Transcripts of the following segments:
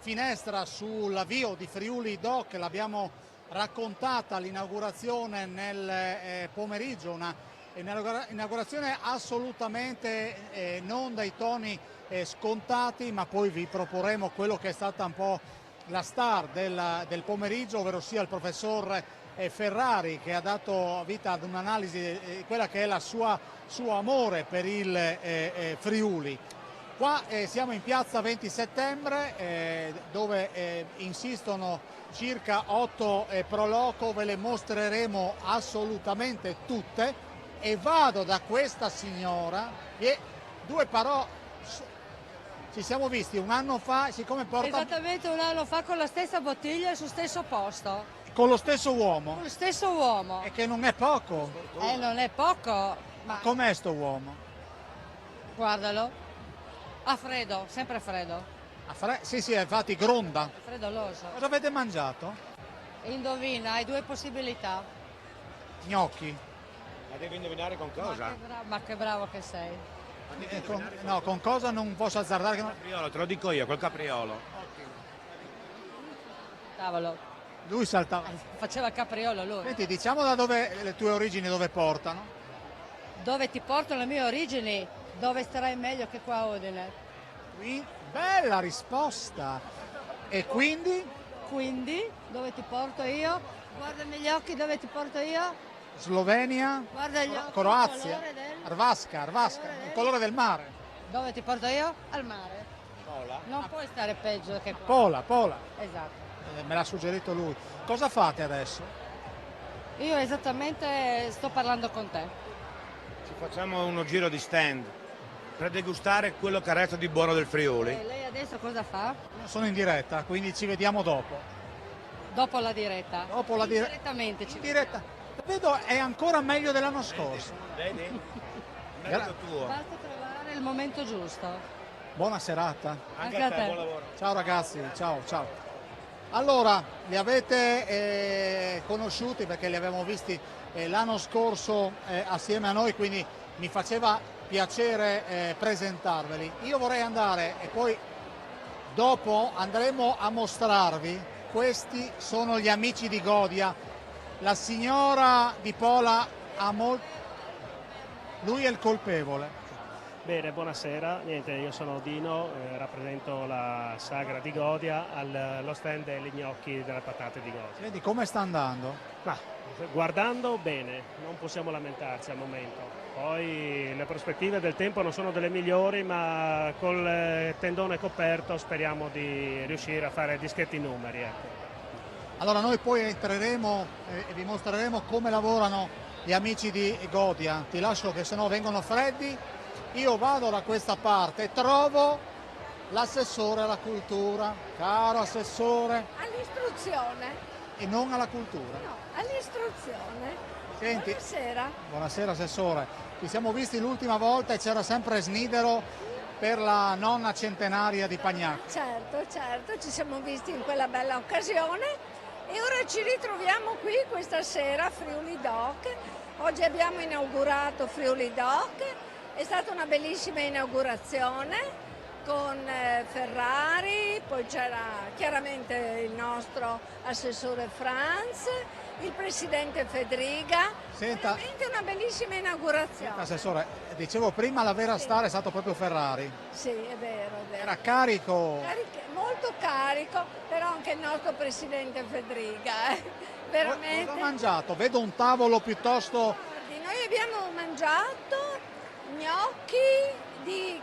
finestra sull'avvio di Friuli Doc, l'abbiamo raccontata all'inaugurazione nel pomeriggio, una inaugurazione assolutamente non dai toni scontati, ma poi vi proporremo quello che è stata un po' la star del pomeriggio, ovvero sia il professor Ferrari, che ha dato vita ad un'analisi di quella che è la suo amore per il Friuli. Qua siamo in piazza 20 settembre dove insistono circa 8 pro loco, ve le mostreremo assolutamente tutte e vado da questa signora e due parole. Ci siamo visti un anno fa, siccome porta... Esattamente un anno fa con la stessa bottiglia sul stesso posto. Con lo stesso uomo? Con lo stesso uomo. E che non è poco. Non è poco. Ma com'è sto uomo? Guardalo. A freddo, sempre freddo. Sì, sì, infatti gronda. Freddoloso. Cosa avete mangiato? Indovina, hai due possibilità. Gnocchi. Ma devi indovinare con cosa? Ma che bravo che sei. No, con cosa non posso azzardare? Capriolo, te lo dico io, col capriolo. Cavolo. Lui saltava. Faceva il capriolo lui. Senti, diciamo da dove le tue origini, dove portano? Dove ti portano le mie origini? Dove starai meglio che qua a Udine? Qui? Bella risposta. E quindi? Quindi, dove ti porto io? Guardami gli occhi, dove ti porto io? Slovenia? Guarda gli occhi. Croazia? Il colore del... Arvasca, il colore del mare. Dove ti porto io? Al mare. Pola? Non puoi stare peggio che qua. Pola. Esatto. Me l'ha suggerito lui. Cosa fate adesso? Io esattamente sto parlando con te. Ci facciamo uno giro di stand per degustare quello che resta di buono del Friuli. E lei adesso cosa fa? Sono in diretta, quindi ci vediamo dopo. Dopo la diretta. Dopo la diretta. Direttamente ci Diretta. Vedo è ancora meglio dell'anno scorso. Vedi? Merito tuo. basta trovare il momento giusto. Buona serata. Anche a a te, te. buon lavoro. Ciao ragazzi, ciao. Allora, li avete conosciuti perché li avevamo visti l'anno scorso assieme a noi, quindi mi faceva piacere presentarveli. Io vorrei andare e poi dopo andremo a mostrarvi, questi sono gli amici di Godia. La signora di Pola ha molto... Lui è il colpevole. Bene, buonasera, niente, io sono Dino, rappresento la sagra di Godia, allo stand degli gnocchi delle patate di Godia. Vedi come sta andando? Ma guardando bene, non possiamo lamentarci al momento. Poi le prospettive del tempo non sono delle migliori, ma col tendone coperto speriamo di riuscire a fare discreti numeri. Ecco. Allora noi poi entreremo e vi mostreremo come lavorano gli amici di Godia. Ti lascio che sennò vengono freddi. Io vado da questa parte e trovo l'assessore alla cultura. Caro assessore. All'istruzione. E non alla cultura. No, all'istruzione. Senti, buonasera. Buonasera assessore. Ci siamo visti l'ultima volta e c'era sempre Snidero per la nonna centenaria di Pagnac. Certo, ci siamo visti in quella bella occasione e ora ci ritroviamo qui questa sera a Friuli Doc. Oggi abbiamo inaugurato Friuli Doc, è stata una bellissima inaugurazione con Ferrari, poi c'era chiaramente il nostro assessore Franz, il presidente Fedriga. Senta, veramente una bellissima inaugurazione. assessore, dicevo prima la vera star è stato proprio Ferrari. Sì, è vero. Era carico. Molto carico, però anche il nostro presidente Fedriga. Veramente. Cosa ha mangiato? Vedo un tavolo piuttosto... Guardi, noi abbiamo mangiato gnocchi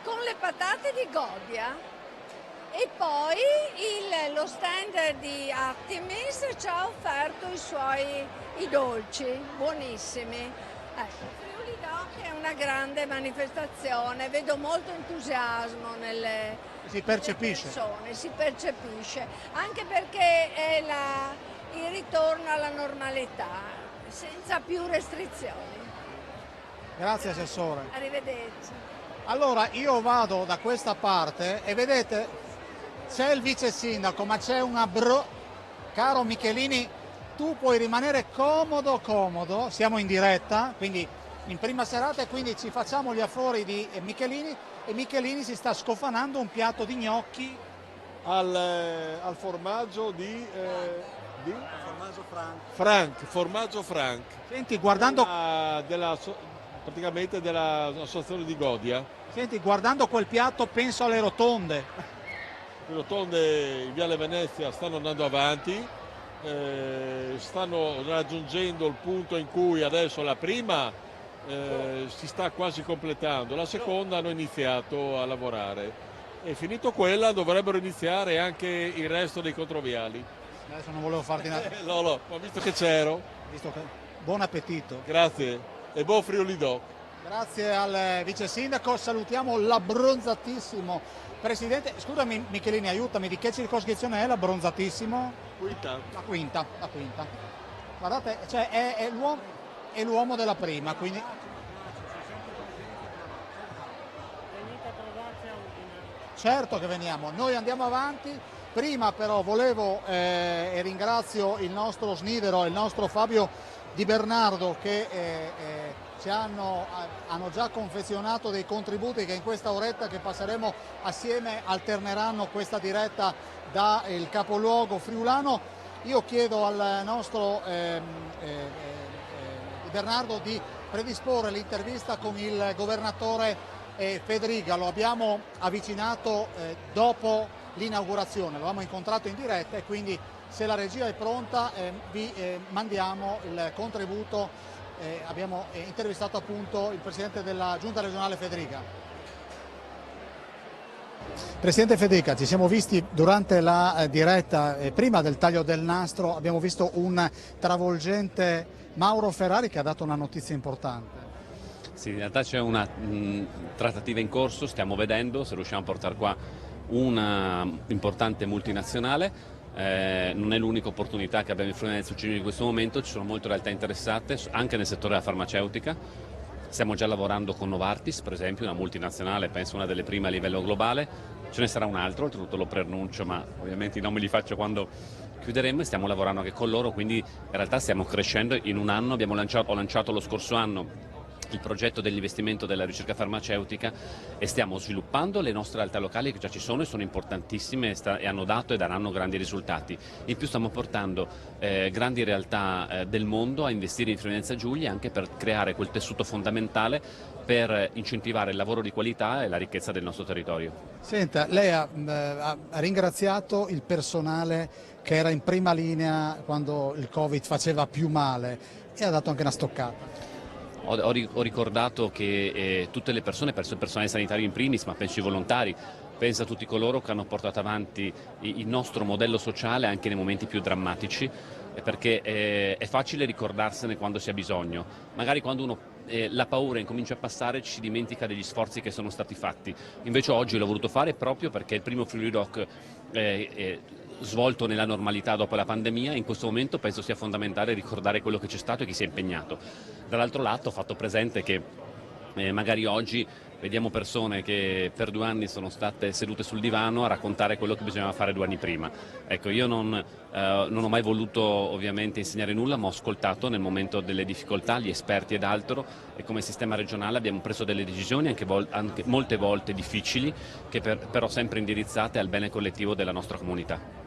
con le patate di Godia e poi lo stand di Artemis ci ha offerto i dolci, buonissimi. Friuli Doc è una grande manifestazione, vedo molto entusiasmo nelle persone, si percepisce, anche perché è il ritorno alla normalità, senza più restrizioni. Grazie assessore. Arrivederci. Allora io vado da questa parte e vedete c'è il vice sindaco, ma c'è una Caro Michelini, tu puoi rimanere comodo, siamo in diretta, quindi in prima serata, e quindi ci facciamo gli affori di Michelini e Michelini si sta scofanando un piatto di gnocchi al formaggio di formaggio Frank. Senti, guardando, Praticamente dell'associazione di Godia. senti, guardando quel piatto penso alle rotonde. Le rotonde in Viale Venezia stanno andando avanti, stanno raggiungendo il punto in cui adesso la prima si sta quasi completando, la seconda hanno iniziato a lavorare e finito quella dovrebbero iniziare anche il resto dei controviali. Adesso non volevo farti una... Lolo, ma visto che c'ero, Buon appetito. grazie e buon Friuli Doc. Grazie al vice sindaco, salutiamo l'abbronzatissimo presidente. Scusami Michelini, aiutami, di che circoscrizione è l'abbronzatissimo? Quinta. La quinta. Guardate, cioè è l'uomo della prima, quindi... Venite a trovarci a Udine. Certo che veniamo, noi andiamo avanti. Prima però volevo e ringrazio il nostro Snidero, il nostro Fabio Di Bernardo che ci hanno già confezionato dei contributi che in questa oretta che passeremo assieme alterneranno questa diretta dal capoluogo friulano. Io chiedo al nostro Di Bernardo di predisporre l'intervista con il governatore Fedriga. Lo abbiamo avvicinato dopo l'inaugurazione, lo abbiamo incontrato in diretta e quindi se la regia è pronta vi mandiamo il contributo. Abbiamo intervistato appunto il presidente della giunta regionale Fedriga. Presidente Fedriga, ci siamo visti durante la diretta, prima del taglio del nastro abbiamo visto un travolgente Mauro Ferrari che ha dato una notizia importante. Sì, in realtà c'è una trattativa in corso, stiamo vedendo se riusciamo a portare qua una importante multinazionale, non è l'unica opportunità che abbiamo in Friuli Venezia Giulia in questo momento, ci sono molte realtà interessate anche nel settore della farmaceutica, stiamo già lavorando con Novartis per esempio, una multinazionale, penso una delle prime a livello globale, ce ne sarà un altro, oltretutto lo preannuncio ma ovviamente i nomi li faccio quando chiuderemo e stiamo lavorando anche con loro, quindi in realtà stiamo crescendo in un anno, ho lanciato lo scorso anno il progetto dell'investimento della ricerca farmaceutica e stiamo sviluppando le nostre realtà locali che già ci sono e sono importantissime e hanno dato e daranno grandi risultati. In più stiamo portando grandi realtà del mondo a investire in Friuli Venezia Giulia anche per creare quel tessuto fondamentale per incentivare il lavoro di qualità e la ricchezza del nostro territorio. Senta, lei ha ringraziato il personale che era in prima linea quando il Covid faceva più male e ha dato anche una stoccata. Ho ricordato che tutte le persone, penso il personale sanitario in primis, ma penso ai volontari, penso a tutti coloro che hanno portato avanti il nostro modello sociale anche nei momenti più drammatici, perché è facile ricordarsene quando si ha bisogno. Magari quando uno la paura incomincia a passare ci si dimentica degli sforzi che sono stati fatti. Invece oggi l'ho voluto fare proprio perché il primo Friuli Doc svolto nella normalità dopo la pandemia, in questo momento penso sia fondamentale ricordare quello che c'è stato e chi si è impegnato. Dall'altro lato ho fatto presente che magari oggi vediamo persone che per 2 anni sono state sedute sul divano a raccontare quello che bisognava fare 2 anni prima. Ecco, io non ho mai voluto ovviamente insegnare nulla, ma ho ascoltato nel momento delle difficoltà gli esperti ed altro e come sistema regionale abbiamo preso delle decisioni anche molte volte difficili, che però sempre indirizzate al bene collettivo della nostra comunità.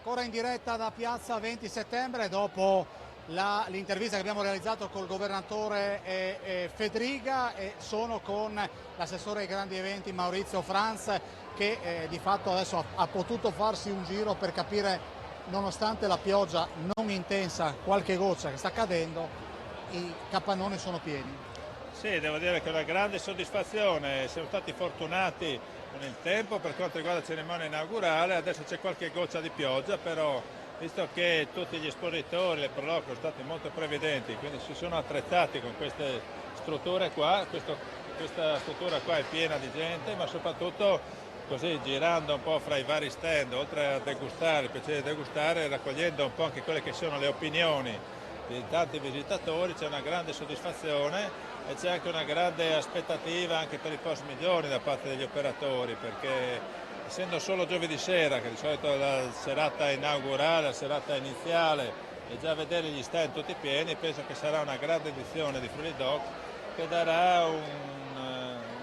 Ancora in diretta da Piazza 20 settembre dopo l'intervista che abbiamo realizzato col governatore Fedriga e sono con l'assessore ai grandi eventi Maurizio Franz che di fatto adesso ha potuto farsi un giro per capire, nonostante la pioggia non intensa, qualche goccia che sta cadendo, i capannoni sono pieni. Sì, devo dire che è una grande soddisfazione, siamo stati fortunati con il tempo per quanto riguarda la cerimonia inaugurale, adesso c'è qualche goccia di pioggia, però visto che tutti gli espositori, le prologue sono stati molto prevedenti, quindi si sono attrezzati con queste strutture qua, questa struttura qua è piena di gente, ma soprattutto così girando un po' fra i vari stand, oltre a degustare, il piacere di degustare, raccogliendo un po' anche quelle che sono le opinioni di tanti visitatori, c'è una grande soddisfazione e c'è anche una grande aspettativa anche per i prossimi giorni da parte degli operatori, perché essendo solo giovedì sera, che di solito è la serata inaugurale, la serata iniziale, e già vedere gli stand tutti pieni, penso che sarà una grande edizione di Friuli Doc che darà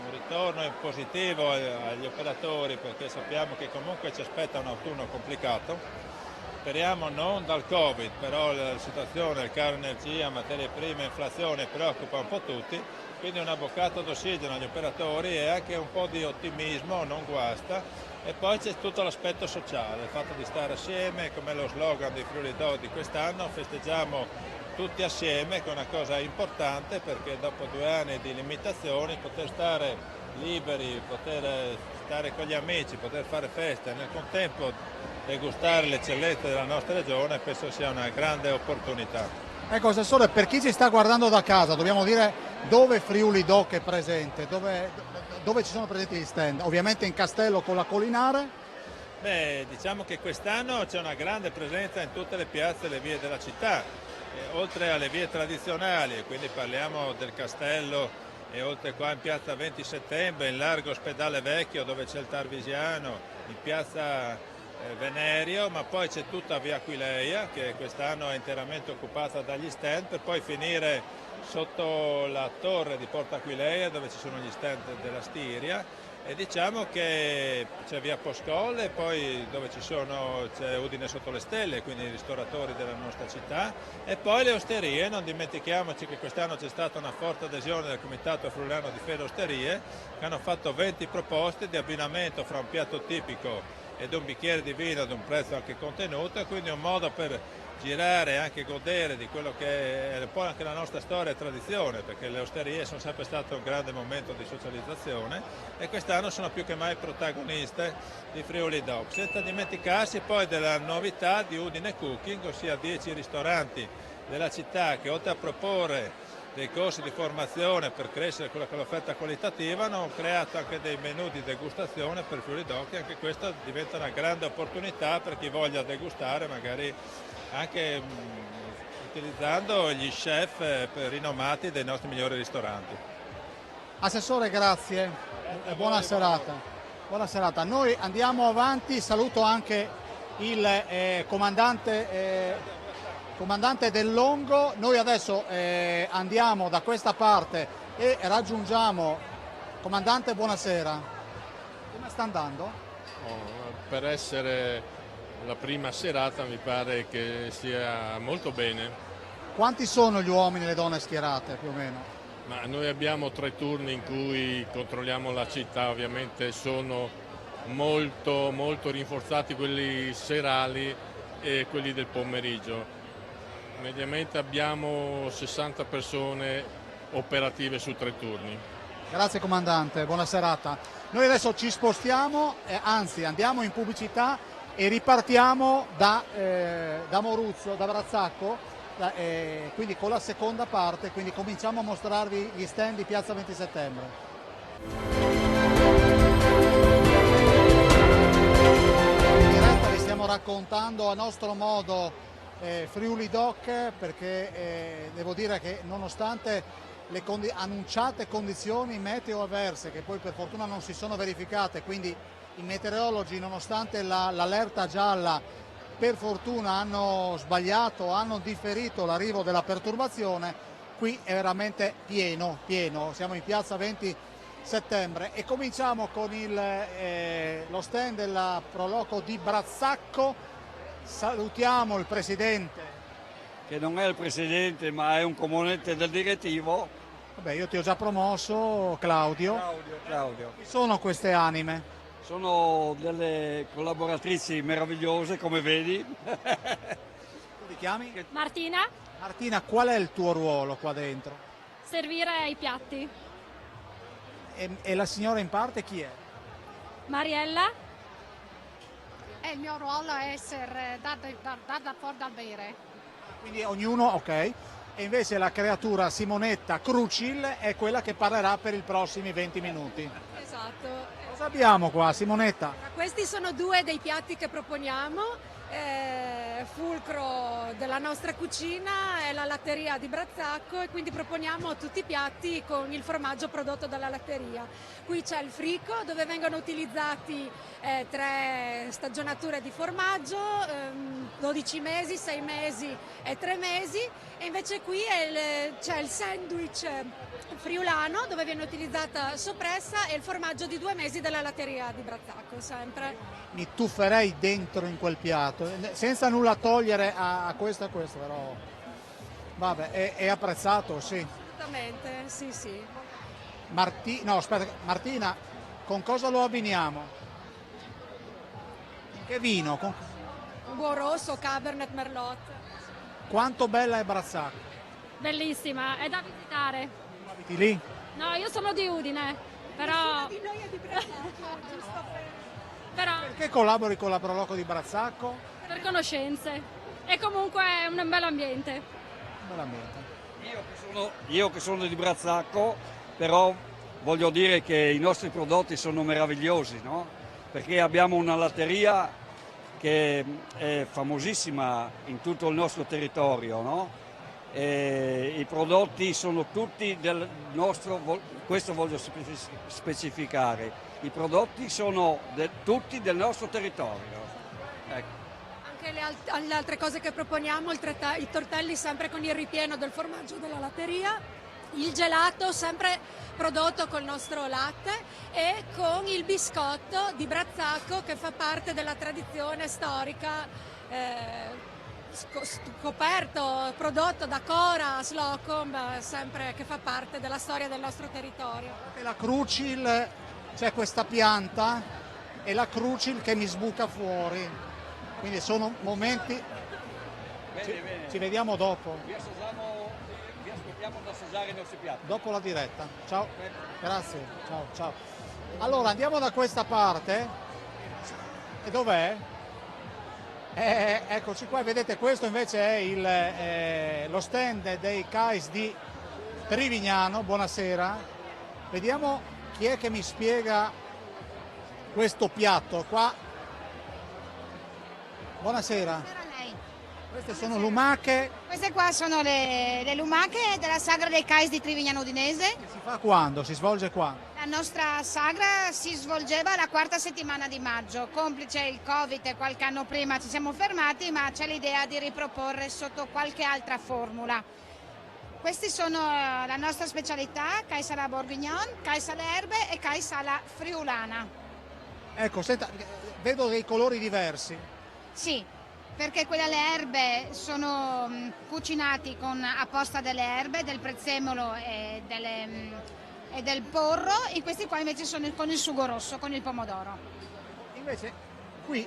un ritorno in positivo agli operatori, perché sappiamo che comunque ci aspetta un autunno complicato. Speriamo non dal Covid, però la situazione, il caro energia, materie prime, inflazione preoccupa un po' tutti, quindi una boccata d'ossigeno agli operatori e anche un po' di ottimismo non guasta. E poi c'è tutto l'aspetto sociale, il fatto di stare assieme, come lo slogan di Friuli Dog di quest'anno, festeggiamo tutti assieme, che è una cosa importante, perché dopo 2 anni di limitazioni poter stare liberi, poter stare con gli amici, poter fare feste e nel contempo degustare le eccellenze della nostra regione penso sia una grande opportunità. Ecco Assessore, per chi ci sta guardando da casa dobbiamo dire dove Friuli Doc è presente, dove ci sono presenti gli stand? Ovviamente in Castello con la Colinare. Beh, diciamo che quest'anno c'è una grande presenza in tutte le piazze e le vie della città, oltre alle vie tradizionali, quindi parliamo del Castello e oltre qua in piazza 20 settembre, in largo Ospedale Vecchio dove c'è il Tarvisiano, in piazza Venerio, ma poi c'è tutta via Aquileia che quest'anno è interamente occupata dagli stand, per poi finire sotto la torre di Porta Aquileia dove ci sono gli stand della Stiria, e diciamo che c'è via Poscolle, poi dove c'è Udine sotto le stelle, quindi i ristoratori della nostra città, e poi le osterie. Non dimentichiamoci che quest'anno c'è stata una forte adesione del Comitato Friulano di Fede Osterie, che hanno fatto 20 proposte di abbinamento fra un piatto tipico ed un bicchiere di vino ad un prezzo anche contenuto, quindi un modo per girare e anche godere di quello che è un po' anche la nostra storia e tradizione, perché le osterie sono sempre state un grande momento di socializzazione e quest'anno sono più che mai protagoniste di Friuli Doc. Senza dimenticarsi poi della novità di Udine Cooking, ossia 10 ristoranti della città che oltre a proporre dei corsi di formazione per crescere quella che è l'offerta qualitativa, hanno creato anche dei menù di degustazione per Friuli Doc, e anche questo diventa una grande opportunità per chi voglia degustare, magari anche utilizzando gli chef rinomati dei nostri migliori ristoranti. Assessore, grazie e buona serata. Buona serata. Noi andiamo avanti, saluto anche il comandante del Longo. Noi adesso andiamo da questa parte e raggiungiamo. Comandante, buonasera. Come sta andando? Per essere la prima serata mi pare che sia molto bene. Quanti sono gli uomini e le donne schierate più o meno? Ma noi abbiamo 3 turni in cui controlliamo la città, ovviamente sono molto rinforzati quelli serali e quelli del pomeriggio. Mediamente abbiamo 60 persone operative su 3 turni. Grazie comandante, buona serata. Noi adesso ci spostiamo, anzi andiamo in pubblicità e ripartiamo da Moruzzo, da Brazzacco, quindi con la seconda parte, quindi cominciamo a mostrarvi gli stand di Piazza 20 Settembre. In diretta vi stiamo raccontando a nostro modo Friuli Doc, perché devo dire che nonostante le annunciate condizioni meteo avverse, che poi per fortuna non si sono verificate, quindi i meteorologi nonostante l'allerta gialla per fortuna hanno sbagliato, hanno differito l'arrivo della perturbazione, qui è veramente pieno, siamo in piazza 20 settembre e cominciamo con lo stand della Proloco di Brazzacco. Salutiamo il presidente. Che non è il presidente ma è un componente del direttivo. Vabbè, io ti ho già promosso, Claudio. Claudio. Chi sono queste anime? Sono delle collaboratrici meravigliose, come vedi. Tu ti chiami? Martina. Martina, qual è il tuo ruolo qua dentro? Servire i piatti. E la signora in parte chi è? Mariella. Il mio ruolo è essere data fuori da bere. Quindi ognuno, ok. E invece la creatura Simonetta Crucil è quella che parlerà per i prossimi 20 minuti. Esatto. Cosa abbiamo qua, Simonetta? Questi sono 2 dei piatti che proponiamo. fulcro della nostra cucina è la latteria di Brazzacco, e quindi proponiamo tutti i piatti con il formaggio prodotto dalla latteria. Qui c'è il frico dove vengono utilizzati 3 stagionature di formaggio, 12 mesi, 6 mesi e 3 mesi, e invece qui c'è il sandwich friulano dove viene utilizzata soppressa e il formaggio di 2 mesi della latteria di Brazzacco sempre. Mi tufferei dentro in quel piatto, senza nulla togliere a questo, però vabbè, è apprezzato, sì. Assolutamente, sì, sì. Martina, con cosa lo abbiniamo? Che vino? Un buon rosso, Cabernet Merlot. Quanto bella è Brazzacco? Bellissima, è da visitare. Abiti lì? No, io sono di Udine, però... Di noi è di Brazzacco, giusto però Perché collabori con la Proloco di Brazzacco? per conoscenze. E comunque è un bel ambiente. Bell'ambiente. Io che sono di Brazzacco, però voglio dire che i nostri prodotti sono meravigliosi, no? Perché abbiamo una latteria che è famosissima in tutto il nostro territorio, no? E i prodotti sono tutti del nostro, questo voglio specificare, i prodotti sono tutti del nostro territorio. Ecco. Anche le altre cose che proponiamo, i tortelli sempre con il ripieno del formaggio della latteria, il gelato sempre prodotto col nostro latte e con il biscotto di Brazzacco che fa parte della tradizione storica, scoperto, prodotto da Cora Slocum, sempre che fa parte della storia del nostro territorio. E la crucil, c'è questa pianta e la crucil che mi sbuca fuori, quindi sono momenti. Ci vediamo dopo. Vi aspettiamo ad assaggiare i nostri piatti. Dopo la diretta. Ciao. Grazie. Ciao. Allora andiamo da questa parte. E dov'è? Eccoci qua, vedete, questo invece è lo stand dei Cais di Trivignano. Buonasera. Vediamo chi è che mi spiega questo piatto qua. Buonasera. Queste sono lumache. Queste qua sono le lumache della sagra dei Cais di Trivignano Udinese. Si fa quando? Si svolge qua? La nostra sagra si svolgeva la 4ª settimana di maggio, complice il Covid e qualche anno prima ci siamo fermati, ma c'è l'idea di riproporre sotto qualche altra formula. Questi sono la nostra specialità, Cais alla Bourguignon, Cais alle erbe e Cais alla friulana. Ecco, senta, vedo dei colori diversi. Sì, perché quelle alle erbe sono cucinati con apposta delle erbe, del prezzemolo e del porro, e questi qua invece sono con il sugo rosso, con il pomodoro. Invece qui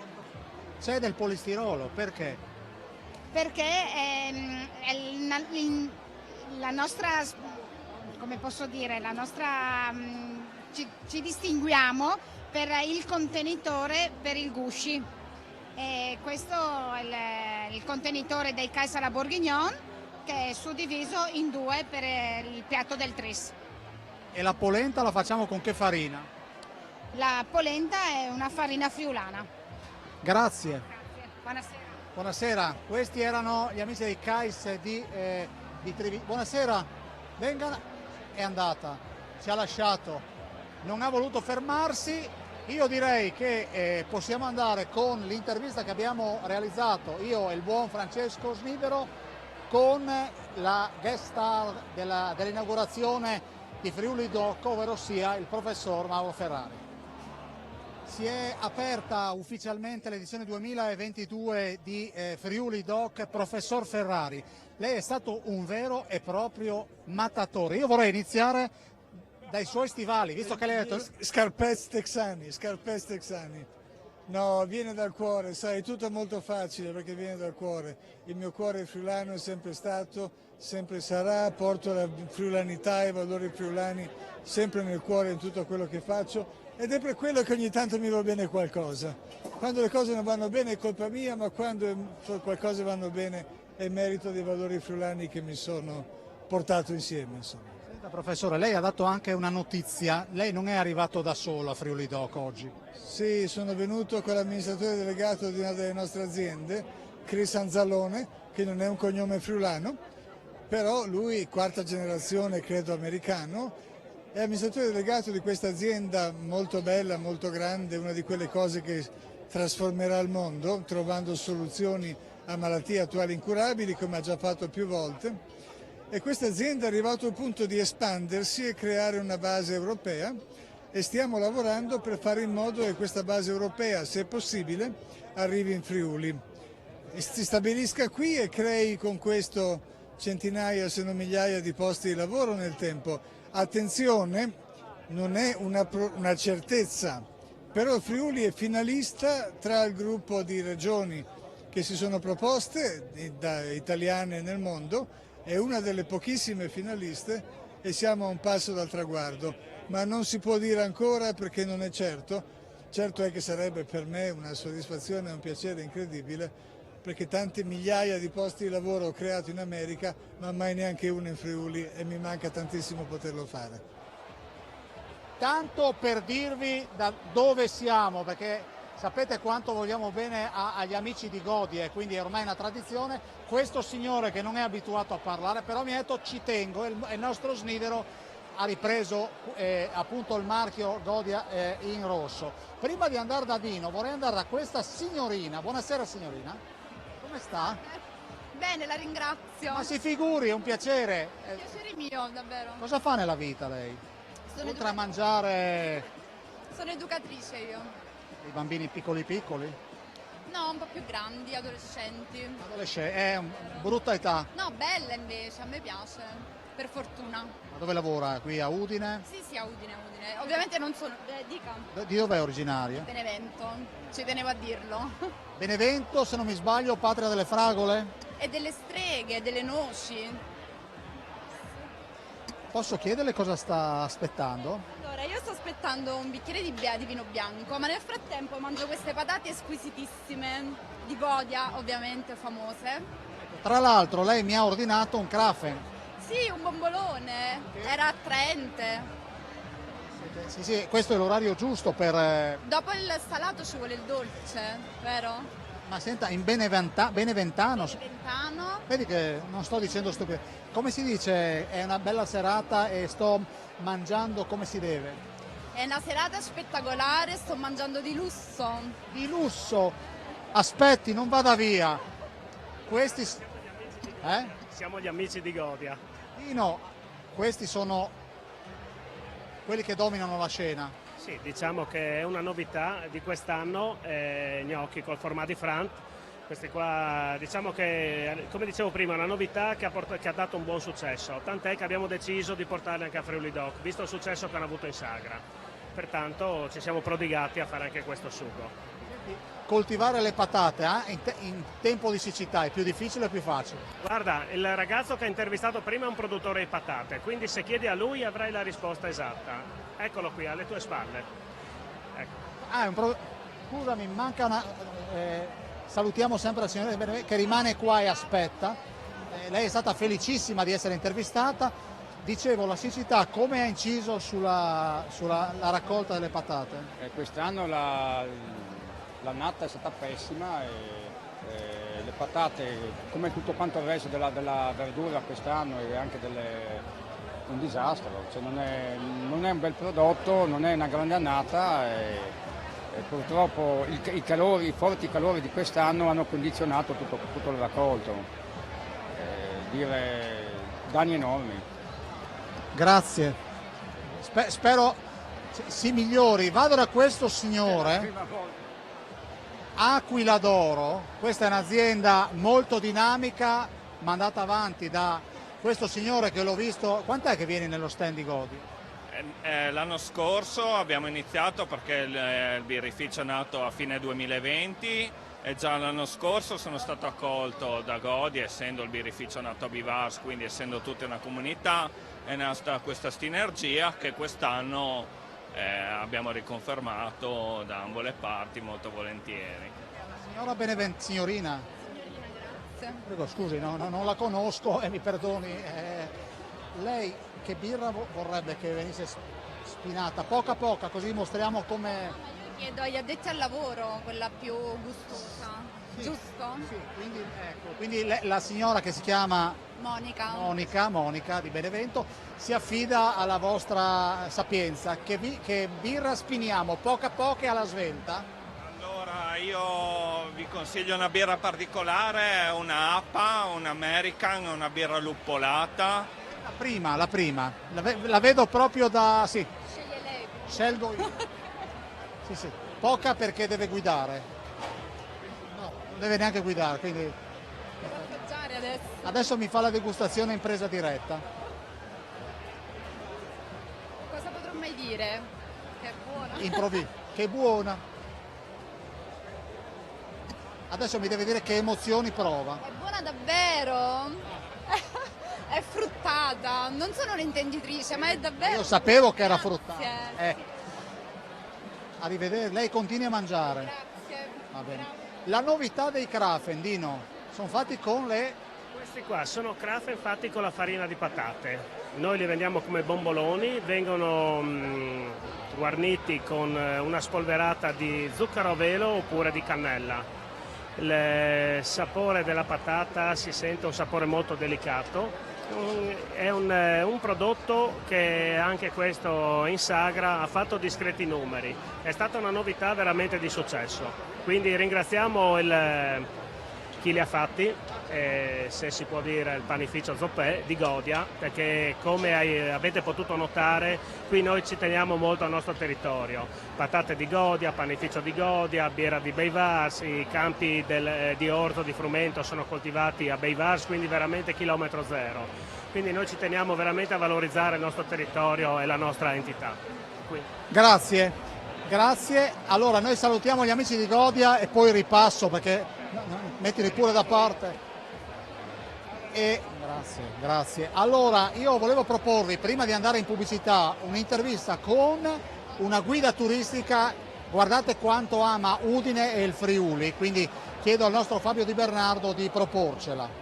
c'è del polistirolo, perché? Perché la nostra, come posso dire, ci distinguiamo per il contenitore per il gusci. E questo è il contenitore dei Cais alla Bourguignon, che è suddiviso in 2 per il piatto del tris. E la polenta la facciamo con che farina? La polenta è una farina friulana. Grazie. Buonasera. Buonasera, questi erano gli amici dei Cais di Trivignano. Buonasera, venga, è andata, ci ha lasciato, non ha voluto fermarsi. Io direi che possiamo andare con l'intervista che abbiamo realizzato io e il buon Francesco Snibero con la guest star dell'inaugurazione di Friuli Doc, ovvero sia il professor Mauro Ferrari. Si è aperta ufficialmente l'edizione 2022 di Friuli Doc. Professor Ferrari, lei è stato un vero e proprio mattatore. Io vorrei iniziare dai suoi stivali, visto che lei ha detto... Scarpezzi texani. No, viene dal cuore, sai, tutto è molto facile perché viene dal cuore. Il mio cuore friulano è sempre stato, sempre sarà, porto la friulanità e i valori friulani sempre nel cuore in tutto quello che faccio, ed è per quello che ogni tanto mi va bene qualcosa. Quando le cose non vanno bene è colpa mia, ma quando qualcosa vanno bene è merito dei valori friulani che mi sono portato insieme, insomma. Professore, lei ha dato anche una notizia, lei non è arrivato da solo a Friuli Doc oggi. Sì, sono venuto con l'amministratore delegato di una delle nostre aziende, Chris Anzalone, che non è un cognome friulano, però lui, quarta generazione credo americano, è amministratore delegato di questa azienda molto bella, molto grande, una di quelle cose che trasformerà il mondo, trovando soluzioni a malattie attuali incurabili, come ha già fatto più volte. E questa azienda è arrivata al punto di espandersi e creare una base europea e stiamo lavorando per fare in modo che questa base europea, se possibile, arrivi in Friuli. E si stabilisca qui e crei con questo centinaia se non migliaia di posti di lavoro nel tempo. Attenzione, non è una certezza, però Friuli è finalista tra il gruppo di regioni che si sono proposte, italiane nel mondo, è una delle pochissime finaliste e siamo a un passo dal traguardo, ma non si può dire ancora perché non è certo. Certo è che sarebbe per me una soddisfazione e un piacere incredibile, perché tante migliaia di posti di lavoro ho creato in America, ma mai neanche uno in Friuli e mi manca tantissimo poterlo fare. Tanto per dirvi da dove siamo, perché sapete quanto vogliamo bene agli amici di Godie, quindi è ormai una tradizione. Questo signore che non è abituato a parlare, però mi ha detto ci tengo, e il nostro snidero ha ripreso appunto il marchio Godia in rosso. Prima di andare da Dino vorrei andare da questa signorina. Buonasera signorina, come sta? Bene, la ringrazio. Ma si figuri, è un piacere. Piacere mio, davvero. Cosa fa nella vita lei? Oltre a mangiare Sono educatrice io. i bambini piccoli piccoli? No, un po' più grandi, adolescenti. È brutta età. No, bella invece, a me piace, per fortuna. Ma dove lavora? Qui a Udine? Sì, a Udine. Ovviamente non sono... dica. Di dove è originaria? Benevento, ci tenevo a dirlo. Benevento, se non mi sbaglio, patria delle fragole? E delle streghe, delle noci. Posso chiederle cosa sta aspettando? Allora, io sto aspettando un bicchiere di vino bianco, ma nel frattempo mangio queste patate squisitissime, di Godia, ovviamente, famose. Tra l'altro lei mi ha ordinato un Krafen. Sì, un bombolone, era attraente. Sì, questo è l'orario giusto per... Dopo il salato ci vuole il dolce, vero? Ma senta, in beneventano... Beneventano. Vedi che non sto dicendo stupide. Come si dice, è una bella serata e sto mangiando come si deve? È una serata spettacolare, sto mangiando di lusso. Di lusso? Aspetti, non vada via. Questi... Siamo gli amici di Godia. Dino, questi sono quelli che dominano la scena. Sì, diciamo che è una novità di quest'anno, gnocchi col formati Frant. Questi qua, diciamo che, come dicevo prima, è una novità che ha dato un buon successo, tant'è che abbiamo deciso di portarli anche a Friuli Doc, visto il successo che hanno avuto in Sagra. Pertanto ci siamo prodigati a fare anche questo sugo. Coltivare le patate in tempo di siccità è più difficile o più facile? Guarda, il ragazzo che ha intervistato prima è un produttore di patate, quindi se chiedi a lui avrai la risposta esatta. Eccolo qui, alle tue spalle. Ecco. Scusami, manca una... salutiamo sempre la signora che rimane qua e aspetta. Lei è stata felicissima di essere intervistata. Dicevo, la siccità come ha inciso sulla raccolta delle patate? Quest'anno l'annata è stata pessima e le patate, come tutto quanto il resto della verdura quest'anno, è anche un disastro. Cioè non è un bel prodotto, non è una grande annata e purtroppo i forti calori di quest'anno hanno condizionato tutto il raccolto. Dire danni enormi. Grazie. Spero si migliori. Vado da questo signore. Aquila d'Oro, questa è un'azienda molto dinamica, mandata avanti da questo signore che l'ho visto. Quant'è che vieni nello stand di Godi? L'anno scorso abbiamo iniziato perché il birrificio è nato a fine 2020 e già l'anno scorso sono stato accolto da Godi, essendo il birrificio nato a Bivars, quindi essendo tutta una comunità, è nata questa sinergia che quest'anno abbiamo riconfermato da ambo le parti molto volentieri. Signora signorina. Grazie. Prego, scusi, non la conosco e mi perdoni. lei che birra vorrebbe che venisse spinata? Poca poca, così mostriamo come... Chiedo agli addetti al lavoro, quella più gustosa, giusto? Sì, quindi la signora che si chiama Monica di Benevento si affida alla vostra sapienza. Che birra spiniamo? Poca poca e alla svelta? Allora io vi consiglio una birra particolare, una APA, un American, una birra luppolata. La prima, la vedo proprio da... sì. Sceglie lei. Scelgo io. Sì. Poca perché deve guidare. No, non deve neanche guidare, quindi... Devo assaggiare adesso. Adesso mi fa la degustazione in presa diretta. Cosa potrò mai dire? Che è buona. Che buona. Adesso mi deve dire che emozioni prova. È buona davvero? È fruttata, non sono un'intenditrice, ma è davvero... Io sapevo che era fruttata. Grazie. Arrivederci, lei continui a mangiare. Grazie. Va bene. La novità dei Krafen, Dino, sono fatti con le... Questi qua sono Krafen fatti con la farina di patate. Noi li vendiamo come bomboloni, vengono guarniti con una spolverata di zucchero a velo oppure di cannella. Il sapore della patata si sente un sapore molto delicato. È un prodotto che anche questo in Sagra ha fatto discreti numeri. È stata una novità veramente di successo. Quindi ringraziamo chi li ha fatti, se si può dire il panificio Zoppè di Godia, perché come avete potuto notare qui noi ci teniamo molto al nostro territorio. Patate di Godia, panificio di Godia, birra di Beivars, i campi di orzo di frumento sono coltivati a Beivars, quindi veramente chilometro zero. Quindi noi ci teniamo veramente a valorizzare il nostro territorio e la nostra entità. Grazie. Allora noi salutiamo gli amici di Godia e poi ripasso perché mettili pure da parte. Grazie. Allora io volevo proporvi, prima di andare in pubblicità, un'intervista con una guida turistica. Guardate quanto ama Udine e il Friuli, quindi chiedo al nostro Fabio Di Bernardo di proporcela.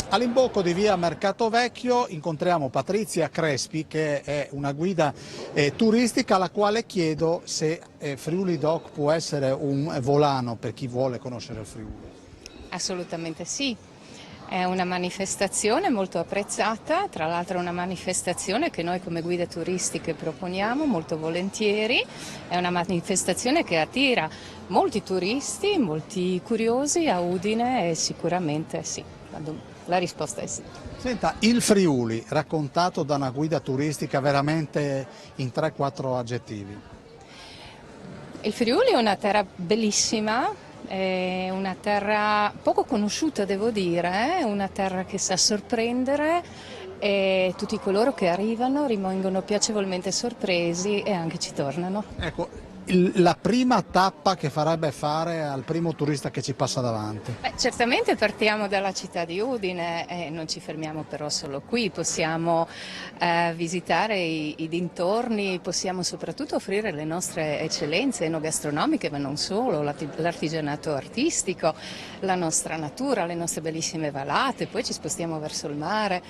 All'imbocco di via Mercato Vecchio incontriamo Patrizia Crespi, che è una guida turistica, alla quale chiedo se Friuli Doc può essere un volano per chi vuole conoscere il Friuli. Assolutamente sì, è una manifestazione molto apprezzata, tra l'altro è una manifestazione che noi come guide turistiche proponiamo molto volentieri, è una manifestazione che attira molti turisti, molti curiosi a Udine e sicuramente sì. La risposta è sì. Senta, il Friuli raccontato da una guida turistica veramente in 3-4 aggettivi. Il Friuli è una terra bellissima, è una terra poco conosciuta devo dire, è una terra che sa sorprendere e tutti coloro che arrivano rimangono piacevolmente sorpresi e anche ci tornano. Ecco, la prima tappa che farebbe fare al primo turista che ci passa davanti? Certamente partiamo dalla città di Udine e non ci fermiamo però solo qui, possiamo visitare i dintorni, possiamo soprattutto offrire le nostre eccellenze enogastronomiche, ma non solo, l'artigianato artistico, la nostra natura, le nostre bellissime valate, poi ci spostiamo verso il mare,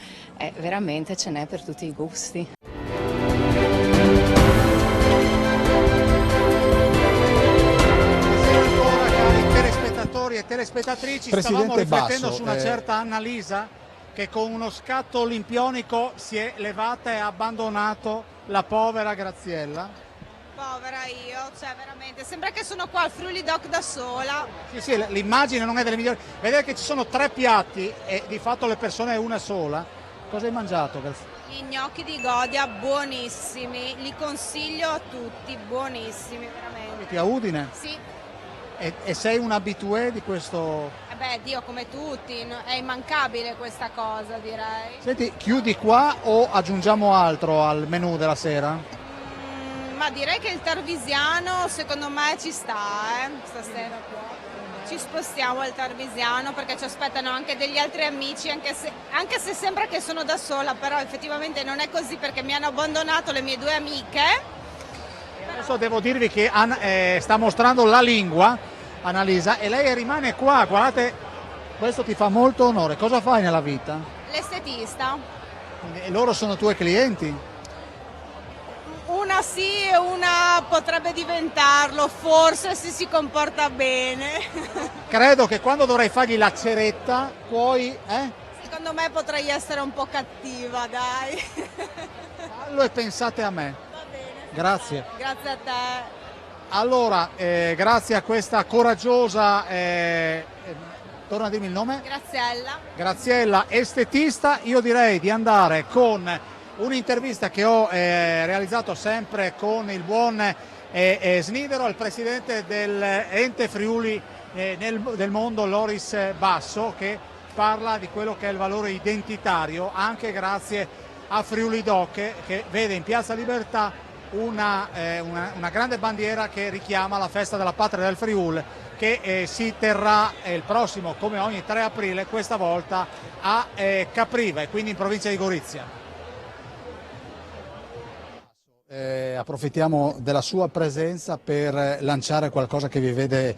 veramente ce n'è per tutti i gusti. E telespettatrici, Presidente stavamo riflettendo Basso, su una certa Annalisa che con uno scatto olimpionico si è levata e ha abbandonato la povera Graziella. Povera io, cioè veramente, sembra che sono qua al Friuli Doc da sola. Sì, l'immagine non è delle migliori. Vedete che ci sono 3 piatti e di fatto le persone è una sola. Cosa hai mangiato? Gli gnocchi di Godia buonissimi, li consiglio a tutti, buonissimi veramente. A Udine? Sì. E sei un habitué di questo? Dio, come tutti, è immancabile questa cosa, direi. Senti, chiudi qua o aggiungiamo altro al menù della sera? Ma direi che il tarvisiano secondo me ci sta, stasera qua. Ci spostiamo al tarvisiano perché ci aspettano anche degli altri amici, anche se sembra che sono da sola, però effettivamente non è così perché mi hanno abbandonato le mie 2 amiche. Adesso devo dirvi che sta mostrando la lingua, Annalisa, e lei rimane qua, guardate Questo ti fa molto onore. Cosa fai nella vita? L'estetista. E loro sono tuoi clienti? Una sì e una potrebbe diventarlo, forse se si comporta bene. Credo che quando dovrai fargli la ceretta puoi... Secondo me potrei essere un po' cattiva, dai. Fallo e pensate a me. Va bene. Grazie. Grazie a te. Allora, grazie a questa coraggiosa... torna a dirmi il nome? Graziella. Graziella, estetista. Io direi di andare con un'intervista che ho realizzato sempre con il buon Snidero, il presidente dell'ente Friuli del mondo Loris Basso, che parla di quello che è il valore identitario, anche grazie a Friuli Doc, che vede in Piazza Libertà una grande bandiera che richiama la festa della patria del Friuli, che si terrà il prossimo, come ogni 3 aprile, questa volta a Capriva, e quindi in provincia di Gorizia. Approfittiamo della sua presenza per lanciare qualcosa che vi vede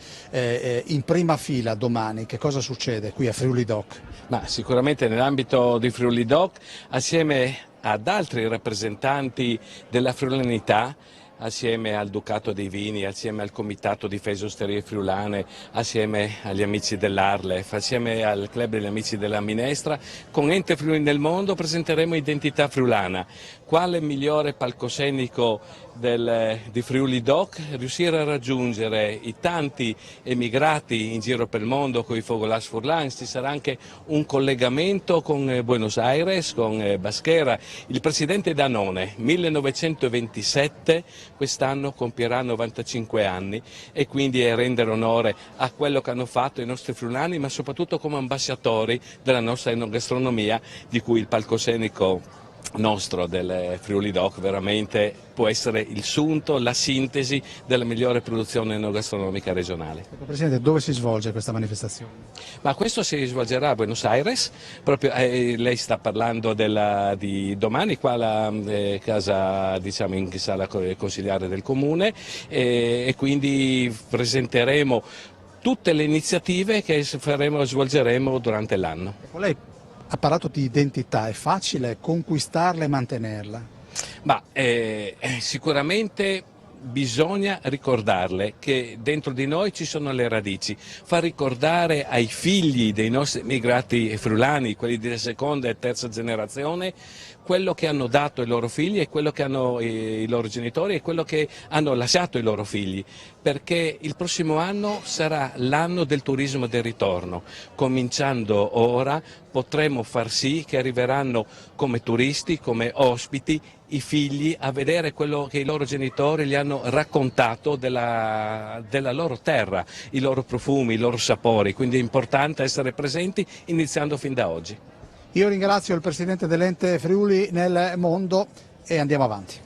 in prima fila domani. Che cosa succede qui a Friuli Doc? Ma sicuramente nell'ambito di Friuli Doc, assieme ad altri rappresentanti della friulanità, assieme al Ducato dei Vini, assieme al Comitato Difesa Osterie Friulane, assieme agli amici dell'Arlef, assieme al Club degli Amici della Minestra, con Ente Friuli nel Mondo presenteremo Identità Friulana. Quale migliore palcoscenico di Friuli Doc? Riuscire a raggiungere i tanti emigrati in giro per il mondo con i Fogolas Furlans. Ci sarà anche un collegamento con Buenos Aires, con Baschera. Il presidente Danone, 1927, quest'anno compierà 95 anni, e quindi è rendere onore a quello che hanno fatto i nostri friulani, ma soprattutto come ambasciatori della nostra enogastronomia, di cui il palcoscenico nostro del Friuli Doc veramente può essere il sunto, la sintesi della migliore produzione enogastronomica regionale. Presidente, dove si svolge questa manifestazione? Ma questo si svolgerà a Buenos Aires, proprio, lei sta parlando di domani qua alla casa, diciamo, in sala consigliare del comune, e quindi presenteremo tutte le iniziative che svolgeremo durante l'anno. Lei ha parlato di identità, è facile conquistarla e mantenerla? Ma sicuramente bisogna ricordarle che dentro di noi ci sono le radici, far ricordare ai figli dei nostri immigrati friulani, quelli di seconda e terza generazione, quello che hanno dato ai loro figli e quello che hanno i loro genitori e quello che hanno lasciato ai loro figli, perché il prossimo anno sarà l'anno del turismo del ritorno. Cominciando ora potremo far sì che arriveranno come turisti, come ospiti, i figli a vedere quello che i loro genitori gli hanno raccontato della loro terra, i loro profumi, i loro sapori, quindi è importante essere presenti iniziando fin da oggi. Io ringrazio il presidente dell'ente Friuli nel mondo e andiamo avanti.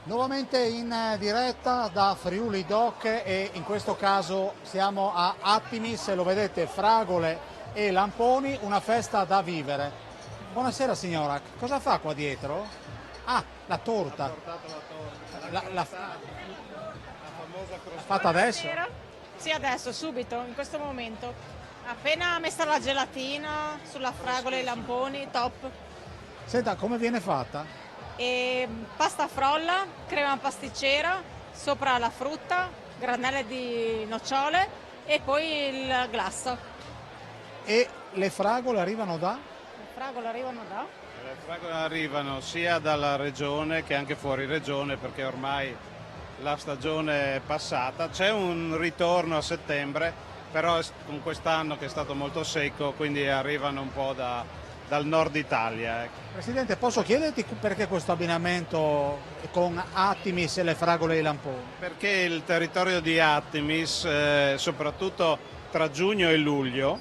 Nuovamente in diretta da Friuli Doc, e in questo caso siamo a Attimis, lo vedete, fragole e lamponi, una festa da vivere. Buonasera signora, cosa fa qua dietro? Ah, la torta. Ha portato la torta. La famosa crostata. Fatta adesso? Sì, adesso, subito, in questo momento. Appena messa la gelatina sulla fragola e i lamponi, top. Senta, come viene fatta? E pasta frolla, crema pasticcera, sopra la frutta, granelle di nocciole e poi il glasso. E le fragole arrivano da? Le fragole arrivano da? Le fragole arrivano sia dalla regione che anche fuori regione, perché ormai la stagione è passata. C'è un ritorno a settembre, però con quest'anno che è stato molto secco, quindi arrivano un po' dal nord Italia. Presidente, posso chiederti perché questo abbinamento con Attimis e le fragole e i lamponi? Perché il territorio di Attimis, soprattutto tra giugno e luglio,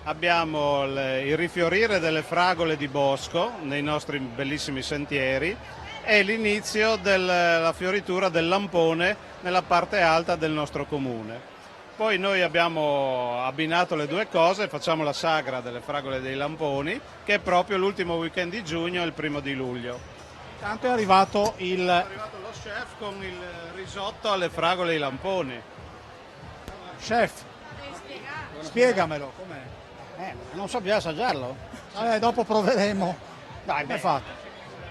abbiamo il rifiorire delle fragole di bosco nei nostri bellissimi sentieri e l'inizio della fioritura del lampone nella parte alta del nostro comune. Poi noi abbiamo abbinato le due cose, facciamo la sagra delle fragole e dei lamponi, che è proprio l'ultimo weekend di giugno e il primo di luglio. Tanto è arrivato È arrivato lo chef con il risotto alle fragole e ai lamponi. Chef, Spiegamelo, com'è? Non so più assaggiarlo. Dopo proveremo. Dai, Come è fatto?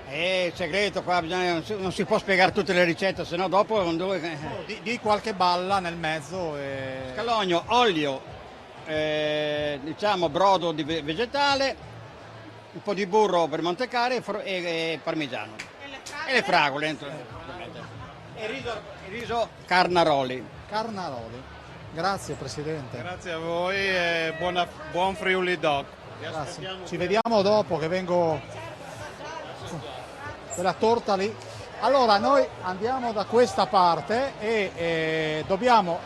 È il segreto qua, non si può spiegare tutte le ricette, sennò dopo non dove... Di qualche balla nel mezzo. Scalogno, olio, diciamo brodo di vegetale, un po' di burro per mantecare e parmigiano. E le fragole dentro. E il riso Carnaroli. Carnaroli. Grazie Presidente. Grazie a voi e buon Friuli Doc. Grazie. Ci vediamo dopo che vengo quella torta lì. Allora noi andiamo da questa parte e dobbiamo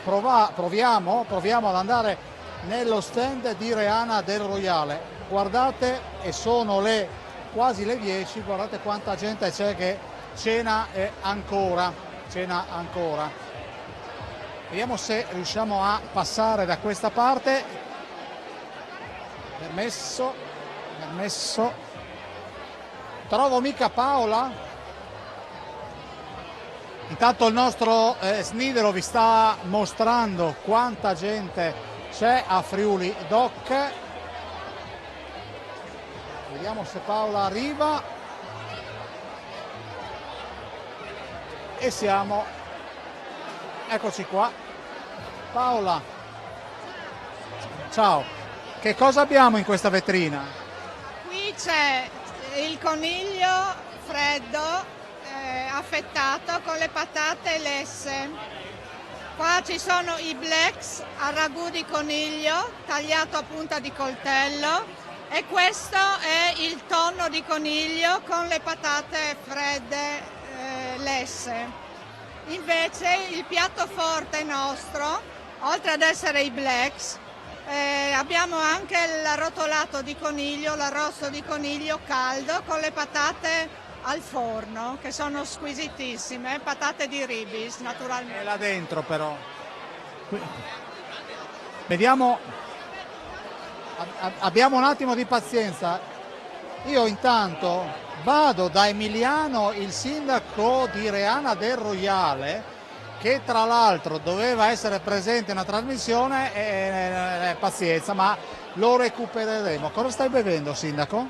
proviamo ad andare nello stand di Reana del Royale. Guardate, e sono quasi le 10, guardate quanta gente c'è che cena ancora. Vediamo se riusciamo a passare da questa parte. Permesso. Trovo mica Paola. Intanto il nostro Snidero vi sta mostrando quanta gente c'è a Friuli Doc. Vediamo se Paola arriva. E siamo. Eccoci qua. Paola. Ciao. Che cosa abbiamo in questa vetrina? Qui c'è il coniglio freddo affettato con le patate lesse. Qua ci sono i blacks a ragù di coniglio tagliato a punta di coltello e questo è il tonno di coniglio con le patate fredde lesse. Invece il piatto forte nostro, oltre ad essere i blacks, abbiamo anche l'arrotolato di coniglio, l'arrosto di coniglio caldo con le patate al forno, che sono squisitissime, patate di Ribis naturalmente. È là dentro però. Vediamo, abbiamo un attimo di pazienza. Io intanto vado da Emiliano, il sindaco di Reana del Royale, che tra l'altro doveva essere presente in una trasmissione, pazienza, ma lo recupereremo. Cosa stai bevendo, sindaco?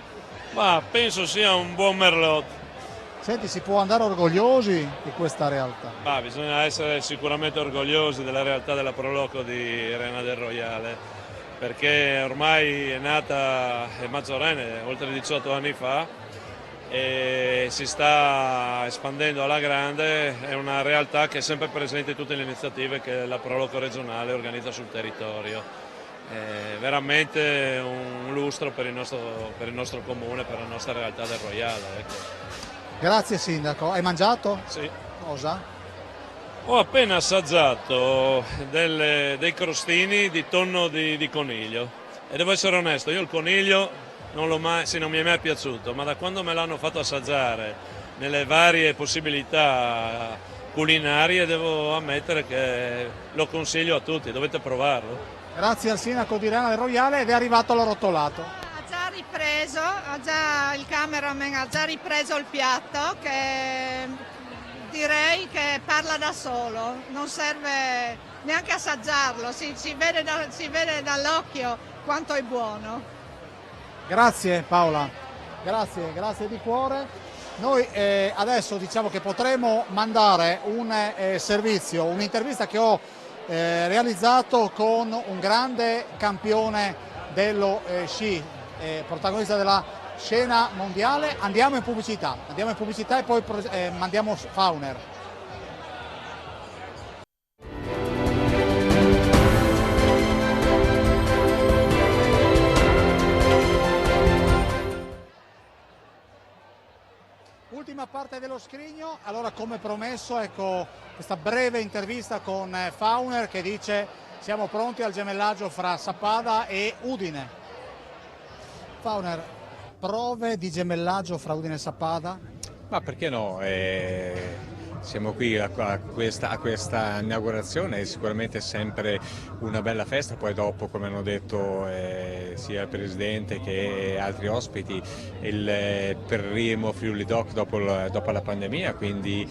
Ma penso sia un buon Merlot. Senti, si può andare orgogliosi di questa realtà? Bisogna essere sicuramente orgogliosi della realtà della Proloco di Reana del Royale, perché ormai è nata, è maggiorenne, oltre 18 anni fa, e si sta espandendo alla grande. È una realtà che è sempre presente in tutte le iniziative che la Proloco regionale organizza sul territorio. È veramente un lustro per il nostro comune, per la nostra realtà del Royale. Ecco. Grazie sindaco. Hai mangiato? Sì. Cosa? Ho appena assaggiato dei crostini di tonno di coniglio e devo essere onesto, io il coniglio non mi è mai piaciuto, ma da quando me l'hanno fatto assaggiare nelle varie possibilità culinarie devo ammettere che lo consiglio a tutti, dovete provarlo. Grazie al sindaco di Reana del Royale ed è arrivato l'arrotolato. Il cameraman ha già ripreso il piatto, che direi che parla da solo, non serve neanche assaggiarlo, si vede dall'occhio quanto è buono. Grazie Paola, grazie di cuore. Noi adesso diciamo che potremo mandare un servizio, un'intervista che ho realizzato con un grande campione dello sci, protagonista della scena mondiale. Andiamo in pubblicità e poi mandiamo Fauner. Ultima parte dello scrigno. Allora, come promesso, ecco questa breve intervista con Fauner che dice: siamo pronti al gemellaggio fra Sappada e Udine. Fauner, prove di gemellaggio fra Udine e Sappada? Ma perché no? Siamo qui a questa inaugurazione, è sicuramente sempre una bella festa, poi dopo, come hanno detto sia il Presidente che altri ospiti, il primo Friuli Doc dopo la pandemia, quindi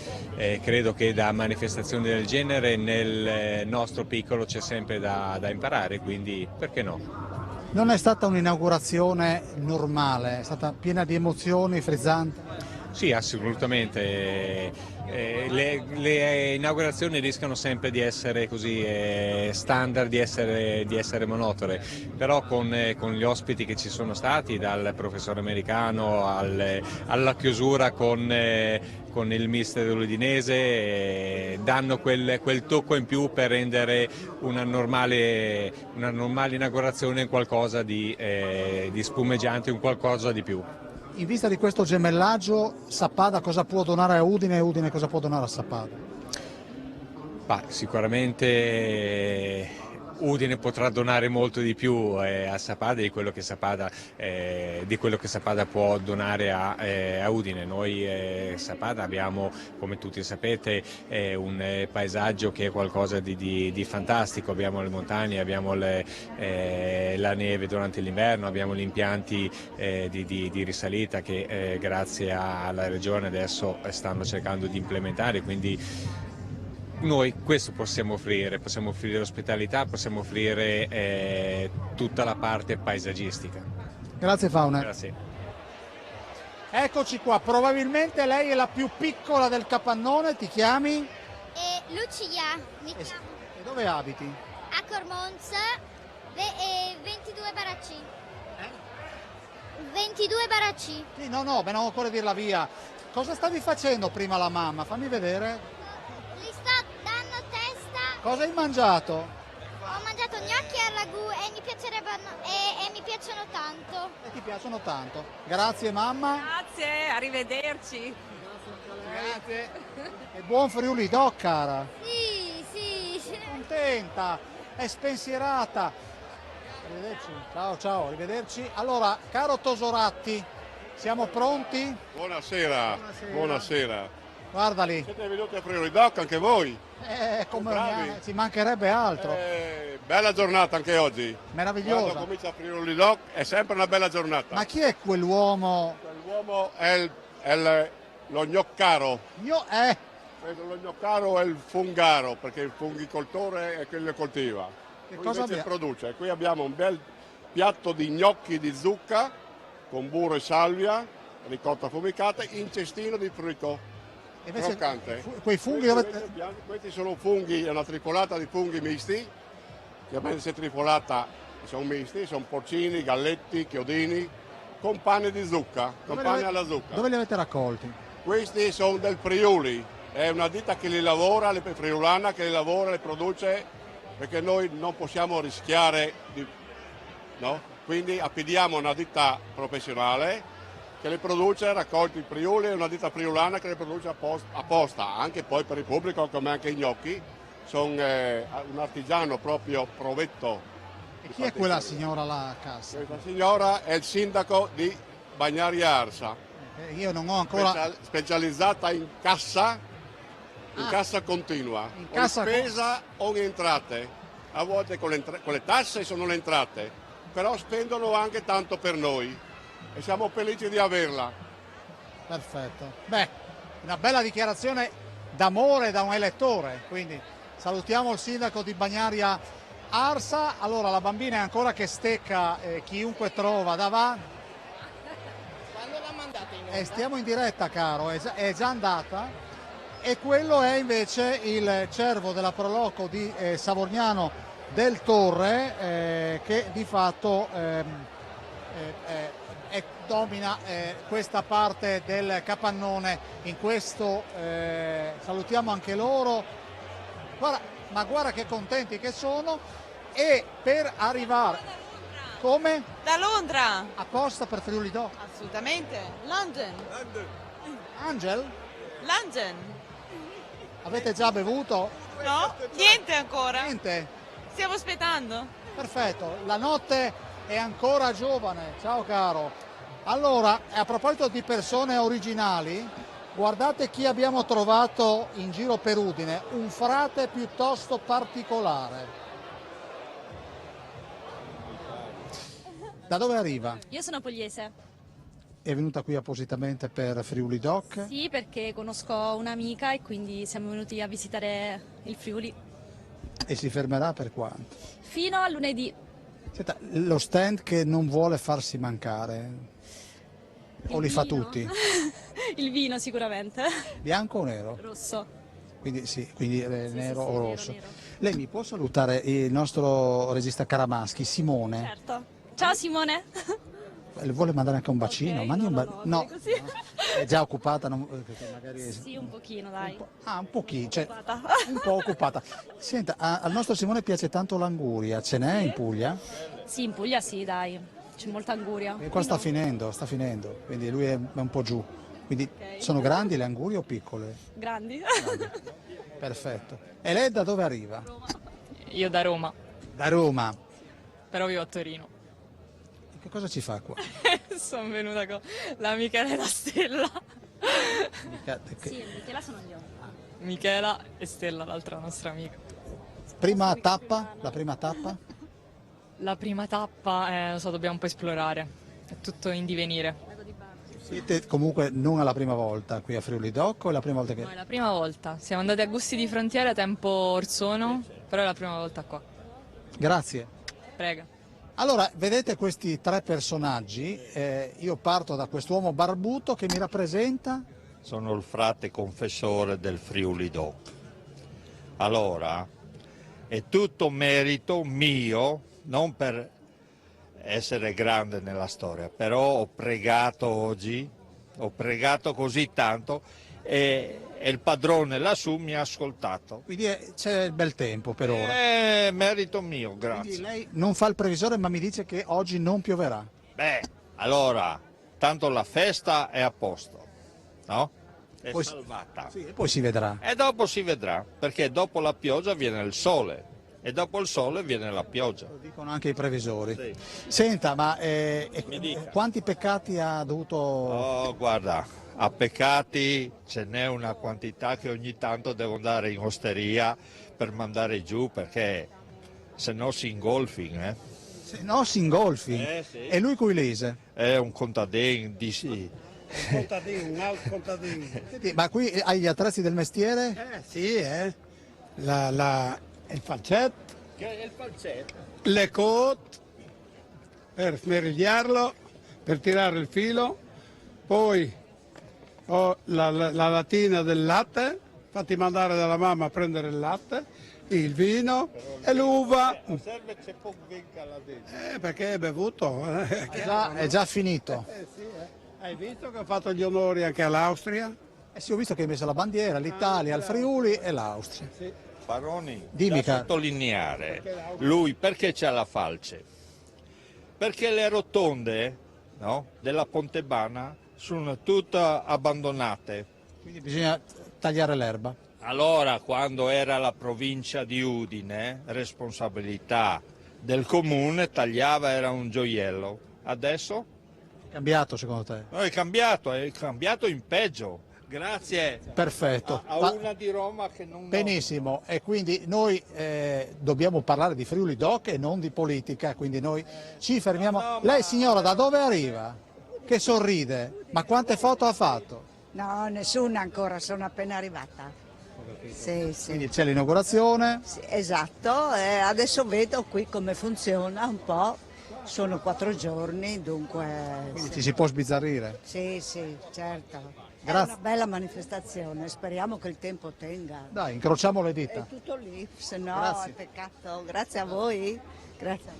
credo che da manifestazioni del genere nel nostro piccolo c'è sempre da imparare, quindi perché no? Non è stata un'inaugurazione normale, è stata piena di emozioni, frizzante? Sì, assolutamente. Le inaugurazioni rischiano sempre di essere così standard, di essere monotone, però con gli ospiti che ci sono stati, dal professore americano alla chiusura con il mister dell'Udinese, danno quel tocco in più per rendere una normale inaugurazione qualcosa di spumeggiante, un qualcosa di più. In vista di questo gemellaggio, Sappada cosa può donare a Udine e Udine cosa può donare a Sappada? Sicuramente Udine potrà donare molto di più a Sappada di quello che Sappada può donare a Udine. Noi Sappada abbiamo, come tutti sapete, un paesaggio che è qualcosa di fantastico, abbiamo le montagne, abbiamo la neve durante l'inverno, abbiamo gli impianti di risalita che grazie alla Regione adesso stanno cercando di implementare, quindi noi questo possiamo offrire ospitalità, possiamo offrire tutta la parte paesaggistica. Grazie Faune. Grazie. Eccoci qua, probabilmente lei è la più piccola del capannone, ti chiami? Lucia, E dove abiti? a Cormonza, 22 baracci. 22 baracci. Sì, no, non ancora dirla via. Cosa stavi facendo prima la mamma? Fammi vedere. Li sto dando testa. Cosa hai mangiato? Ho mangiato gnocchi al ragù e mi piacciono tanto. E ti piacciono tanto. Grazie mamma. Grazie, arrivederci. Grazie. E buon Friuli Doc, cara. Sì. Contenta, è spensierata. Arrivederci. Ciao, arrivederci. Allora, caro Tosoratti, siamo pronti? Buonasera. Guarda lì. Siete venuti a Friuli Doc anche voi? Come bravi. ci mancherebbe altro. Bella giornata anche oggi. Meravigliosa. Quando comincia Friuli Doc è sempre una bella giornata. Ma chi è quell'uomo? Quell'uomo è lo gnoccaro. Lo gnoccaro è il fungaro, perché il fungicoltore è quello che coltiva. Cosa invece produce. Qui abbiamo un bel piatto di gnocchi di zucca con burro e salvia, ricotta affumicata, in cestino di fricco. Croccante. Quei funghi Questi sono funghi, è una trifolata di funghi misti, chiaramente se trifolata sono misti, sono porcini, galletti, chiodini, con pane di zucca, pane alla zucca. Dove li avete raccolti? Questi sono del Friuli, è una ditta che li lavora, friulana, che li lavora, li produce, perché noi non possiamo rischiare, no? Quindi affidiamo a una ditta professionale che le produce, raccolti il Friuli, è una ditta friulana che le produce apposta, anche poi per il pubblico, come anche i gnocchi. Sono un artigiano proprio provetto. E chi è quella signora là a casa? Questa signora è il sindaco di Bagnari Arsa. Io non ho ancora... Specializzata in cassa, cassa continua, o spesa o in entrate. A volte con le tasse sono le entrate, però spendono anche tanto per noi. E siamo felici di averla. Perfetto. Beh, una bella dichiarazione d'amore da un elettore, quindi salutiamo il sindaco di Bagnaria Arsa. Allora la bambina è ancora che stecca chiunque trova davanti. Quando l'ha mandata in onda? Stiamo in diretta, caro, è già andata. E quello è invece il cervo della Proloco di Savorgnano del Torre, che di fatto domina questa parte del capannone. In questo salutiamo anche loro. Guarda che contenti che sono. E per arrivare come? Da Londra. Apposta per Friuli Doc? Assolutamente. London. Angel? London. Avete già bevuto? No? Niente ancora. Niente? Stiamo aspettando. Perfetto, la notte è ancora giovane. Ciao caro. Allora, a proposito di persone originali, Guardate chi abbiamo trovato in giro per Udine, un frate piuttosto particolare. Da dove arriva? Io sono pugliese. È venuta qui appositamente per Friuli Doc? Sì, perché conosco un'amica e quindi siamo venuti a visitare il Friuli. E si fermerà per quanto? Fino a lunedì. Senta, lo stand che non vuole farsi mancare, o li fa tutti? Il vino sicuramente. Bianco o nero? Rosso. Quindi sì, quindi nero o rosso. nero. Lei mi può salutare il nostro regista Caramaschi, Simone? Certo. Ciao Simone. Le vuole mandare anche un bacino? Mandi un no, Così. è già occupata? Perché magari... Sì, un pochino, dai. Un pochino, cioè, Occupata. un po' occupata. Senta, al nostro Simone piace tanto l'anguria, ce n'è in Puglia? Sì, in Puglia sì, dai. C'è molta anguria. E qua sta finendo, quindi lui è un po' giù. Quindi sono grandi le angurie o piccole? Grandi. Perfetto. E lei da dove arriva? Io da Roma, Da Roma. però vivo a Torino. Che cosa ci fa qua? Sono venuta con la Michela e la Stella. Sì, Michela sono io. Michela e Stella, l'altra nostra amica. Prima tappa? La prima tappa? La prima tappa, non so, dobbiamo un po' esplorare. È tutto in divenire. Siete comunque non alla prima volta qui a Friuli Doc o è la prima volta che... No, è la prima volta. Siamo andati a Gusti di Frontiera tempo Orsono, però è la prima volta qua. Grazie. Prego. Allora, vedete questi tre personaggi, io parto da quest'uomo barbuto che mi rappresenta... Sono il frate confessore del Friuli Doc. Allora, è tutto merito mio, non per essere grande nella storia, però ho pregato oggi, ho pregato così tanto e il padrone lassù mi ha ascoltato. Quindi c'è il bel tempo per ora. È merito mio, grazie. Quindi lei non fa il previsore ma mi dice che oggi non pioverà. Beh, allora, tanto la festa è a posto, no? È Poi- salvata. Sì, e poi si vedrà. E dopo si vedrà, perché dopo la pioggia viene il sole e dopo il sole viene la pioggia. Lo dicono anche i previsori. Sì. Senta, ma Mi dica. quanti peccati ha dovuto... Oh, guarda, a peccati ce n'è una quantità che ogni tanto devo andare in osteria per mandare giù, perché se no si ingolfing, Se no si ingolfi. Sì. E lui coilese. È un contadin di sì. Contadino, un altro contadino. Senti, ma qui hai gli attrezzi del mestiere? Sì, il falcetto, Che è il falsetto? le cote per smerigliarlo, per tirare il filo, poi ho la latina del latte, fatti mandare dalla mamma a prendere il latte, il vino e l'uva. Serve c'è poco vinca là dentro. Perché hai bevuto? È già finito. Hai visto che ho fatto gli onori anche all'Austria? Sì, ho visto che hai messo la bandiera, l'Italia, il Friuli e l'Austria. Baroni, Dimmi, da caro. sottolineare, lui perché c'ha la falce? Perché le rotonde, no, della Pontebana sono tutte abbandonate. Quindi bisogna tagliare l'erba. Allora, quando era la provincia di Udine, responsabilità del comune, tagliava, era un gioiello. Adesso? È cambiato secondo te? No, è cambiato in peggio. Grazie. Perfetto. A Ma- una di Roma che non... Benissimo, e quindi noi dobbiamo parlare di Friuli Doc e non di politica, quindi noi ci fermiamo. Lei signora da dove arriva? Che sorride, ma quante foto ha fatto? No, nessuna ancora, sono appena arrivata. Sì, sì. Quindi c'è l'inaugurazione. Sì, esatto, adesso vedo qui come funziona un po'. Sono 4 giorni, dunque... Quindi sì. ci si può sbizzarrire. Sì, sì, certo. Grazie. È una bella manifestazione, speriamo che il tempo tenga. Dai, incrociamo le È dita. tutto lì, se no Grazie. è peccato. Grazie a voi. Grazie.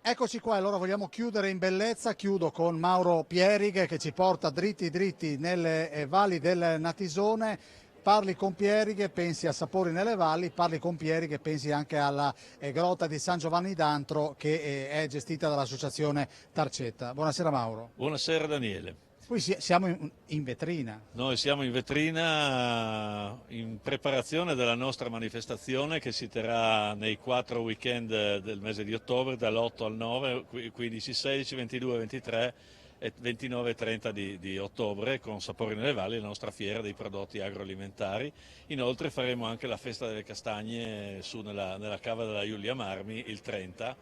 Eccoci qua, allora vogliamo chiudere in bellezza, chiudo con Mauro Pierighe che ci porta dritti dritti nelle valli del Natisone. Parli con Pierighe, pensi a Sapori nelle valli, parli con Pierighe, pensi anche alla grotta di San Giovanni d'Antro che è gestita dall'associazione Tarcetta. Buonasera Mauro. Buonasera Daniele. Poi siamo in vetrina. Noi siamo in vetrina in preparazione della nostra manifestazione che si terrà nei 4 weekend del mese di ottobre, dall'8 al 9, 15, 16, 22, 23 e 29 e 30 di ottobre con Sapori nelle Valli, la nostra fiera dei prodotti agroalimentari. Inoltre faremo anche la festa delle castagne su nella cava della Giulia Marmi il 30.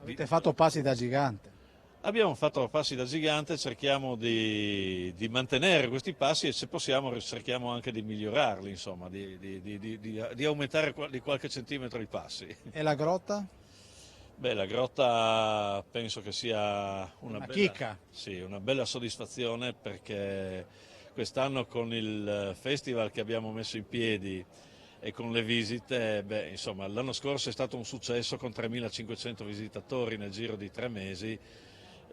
Avete fatto passi da gigante. Abbiamo fatto passi da gigante, cerchiamo di mantenere questi passi e se possiamo cerchiamo anche di migliorarli, insomma, di aumentare di qualche centimetro i passi. E la grotta? Beh, la grotta penso che sia una bella chicca. Sì, una bella soddisfazione perché quest'anno con il festival che abbiamo messo in piedi e con le visite, beh, insomma, l'anno scorso è stato un successo con 3.500 visitatori nel giro di 3 mesi.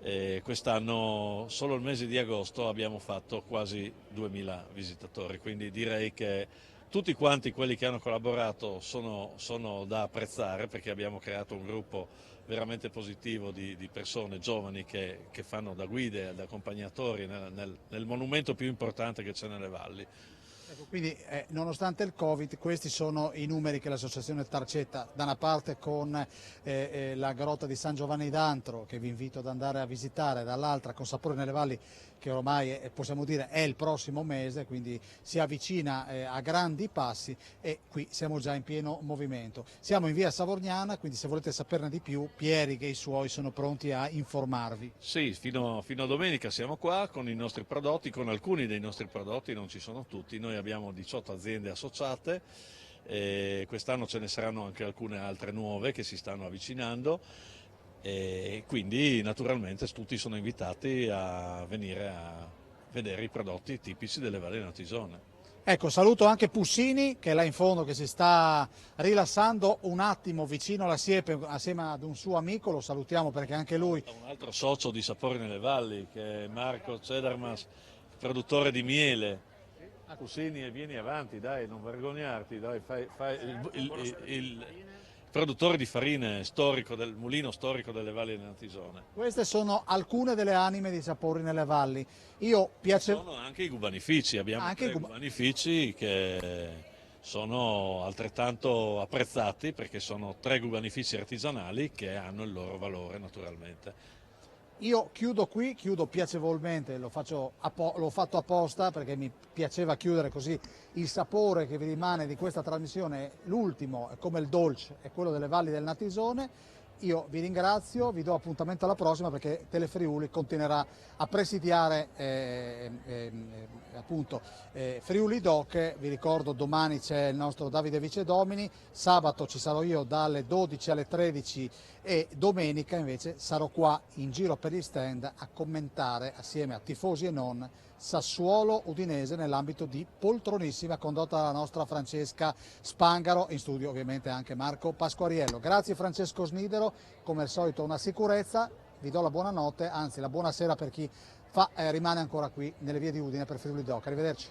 E quest'anno solo il mese di agosto abbiamo fatto quasi 2.000 visitatori, quindi direi che tutti quanti quelli che hanno collaborato sono da apprezzare perché abbiamo creato un gruppo veramente positivo di persone giovani che fanno da guide, da accompagnatori nel monumento più importante che c'è nelle valli. Ecco, quindi nonostante il Covid questi sono i numeri che l'associazione Tarcetta da una parte con la grotta di San Giovanni d'Antro che vi invito ad andare a visitare, dall'altra con Sapori nelle Valli che ormai possiamo dire è il prossimo mese, quindi si avvicina a grandi passi e qui siamo già in pieno movimento. Siamo in via Savorniana, quindi se volete saperne di più Pieri e i suoi sono pronti a informarvi. Sì, fino a domenica siamo qua con i nostri prodotti, con alcuni dei nostri prodotti, non ci sono tutti, noi abbiamo 18 aziende associate e quest'anno ce ne saranno anche alcune altre nuove che si stanno avvicinando e quindi naturalmente tutti sono invitati a venire a vedere i prodotti tipici delle Valli Natisone. Ecco, saluto anche Pussini che è là in fondo che si sta rilassando un attimo vicino alla siepe assieme ad un suo amico, lo salutiamo perché anche lui... Un altro socio di Sapori nelle Valli che è Marco Cedermas, produttore di miele. Pussini, vieni avanti, dai, non vergognarti, dai, fai il produttore di farine storico del mulino storico delle Valli Natisone. Queste sono alcune delle anime di Sapori nelle Valli. Sono anche i gubanifici, abbiamo anche 3 gubanifici che sono altrettanto apprezzati perché sono 3 gubanifici artigianali che hanno il loro valore naturalmente. Io chiudo qui, chiudo piacevolmente, l'ho fatto apposta perché mi piaceva chiudere così il sapore che vi rimane di questa trasmissione, l'ultimo, come il dolce, è quello delle Valli del Natisone. Io vi ringrazio, vi do appuntamento alla prossima perché Telefriuli continuerà a presidiare Friuli Doc. Vi ricordo domani c'è il nostro Davide Vicedomini, sabato ci sarò io dalle 12 alle 13 e domenica invece sarò qua in giro per gli stand a commentare assieme a tifosi e non Sassuolo Udinese nell'ambito di Poltronissima condotta dalla nostra Francesca Spangaro, in studio ovviamente anche Marco Pasquariello. Grazie Francesco Snidero, come al solito una sicurezza, vi do la buonanotte, anzi la buonasera per chi rimane ancora qui nelle vie di Udine per Friuli Doc. Arrivederci.